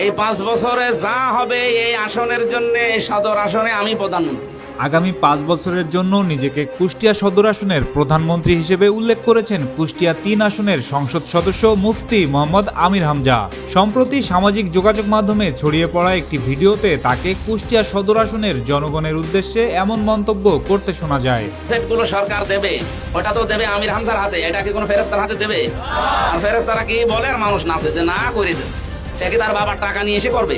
এই 5 বছরে যা হবে এই আসনের জন্য সদর আসনে আমি প্রধানমন্ত্রী। আগামী 5 বছরের জন্য নিজেকে কুষ্টিয়া সদর আসনের প্রধানমন্ত্রী হিসেবে উল্লেখ করেছেন কুষ্টিয়া 3 আসনের সংসদ সদস্য মুফতি মোহাম্মদ আমির হামজা। সম্প্রতি সামাজিক যোগাযোগ মাধ্যমে ছড়িয়ে পড়া একটি ভিডিওতে তাকে কুষ্টিয়া সদর আসনের জনগণের উদ্দেশ্যে এমন মন্তব্য করতে শোনা যায়। সেটগুলো সরকার দেবে, ওটা তো দেবে আমির হামজার হাতে, এটা কি কোনো ফেরেশতার হাতে দেবে? আর ফেরেশতারা কি বলে আর মানুষ নাচে যে না করে দিচ্ছে, সে কি তার বাবার টাকা নিয়ে এসে করবে?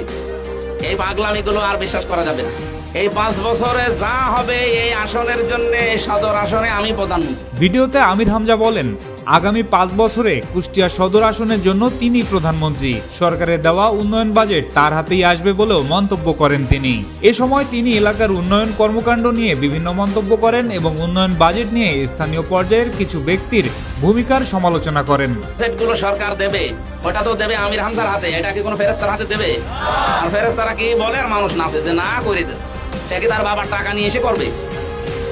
এই পাগলামিগুলো আর বিশ্বাস করা যাবে না। এই 5 বছরে যা হবে এই আসনের জন্য সদর আসনে আমি প্রধানমন্ত্রী। ভিডিওতে আমির হামজা বলেন, আগামী 5 বছরে কুষ্টিয়া সদর আসনের জন্য তিনি প্রধানমন্ত্রী। সরকারের দেওয়া উন্নয়ন বাজেট তার হাতেই আসবে বলেও মন্তব্য করেন তিনি। এ সময় তিনি এলাকার উন্নয়ন কর্মকাণ্ড নিয়ে বিভিন্ন মন্তব্য করেন এবং উন্নয়ন বাজেট নিয়ে স্থানীয় পর্যায়ের কিছু ব্যক্তির ভূমিকার সমালোচনা করেন। সেটগুলো সরকার দেবে, ওটা তো দেবে আমির হামজার হাতে, এটা কি কোনো ফেরেশতার হাতে দেবে? আর ফেরেশতারা কি বলে আর মানুষ নাচে যে না করে দিচ্ছে, সে কি তার বাবার টাকা নিয়ে এসে করবে?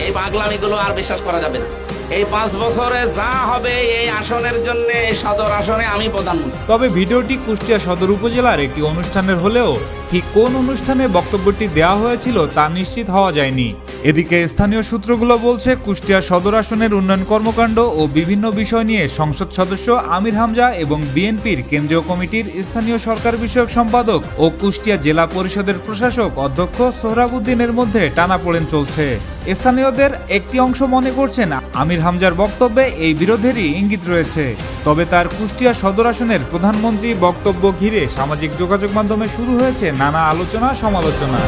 এই পাগলামিগুলো আর বিশ্বাস করা যাবে না। এই 5 বছরে যা হবে এই আসনের জন্য সদর আসনে আমি প্রধানমন্ত্রী। তবে ভিডিওটি কুষ্টিয়া সদর উপজেলার একটি অনুষ্ঠানের হলেও ঠিক কোন অনুষ্ঠানে বক্তব্যটি দেওয়া হয়েছিল তা নিশ্চিত হওয়া যায়নি। এদিকে স্থানীয় সূত্রগুলো বলছে কুষ্টিয়া সদর আসনের উন্নয়ন কর্মকাণ্ড ও বিভিন্ন বিষয় নিয়ে সংসদ সদস্য আমির হামজা এবং বিএনপির কেন্দ্রীয় কমিটির স্থানীয় সরকার বিষয়ক সম্পাদক ও কুষ্টিয়া জেলা পরিষদের প্রশাসক অধ্যক্ষ সোহরাবউদ্দিনের মধ্যে টানাপোড়েন চলছে। স্থানীয়দের একটি অংশ মনে করছেন আমির হামজার বক্তব্যে এই বিরোধেরই ইঙ্গিত রয়েছে। তবে তার কুষ্টিয়া সদর আসনের প্রধানমন্ত্রী বক্তব্য ঘিরে সামাজিক যোগাযোগ মাধ্যমে শুরু হয়েছে নানা আলোচনা সমালোচনা।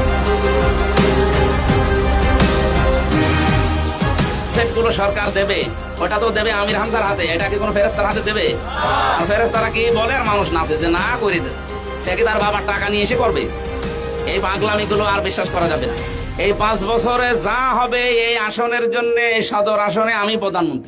সেটগুলো সরকার দেবে, ওটা তো দেবে আমির হামজার হাতে, এটা কি কোনো ফেরেশতার হাতে দেবে? আর ফেরেশতারা কি বলে আর মানুষ নাচে যে না করে দিচ্ছে, সে কি তার বাবার টাকা নিয়ে এসে করবে? এই পাগলামিগুলো আর বিশ্বাস করা যাবে না। এই 5 বছরে যা হবে এই আসনের জন্য সদর আসনে আমি প্রধানমন্ত্রী।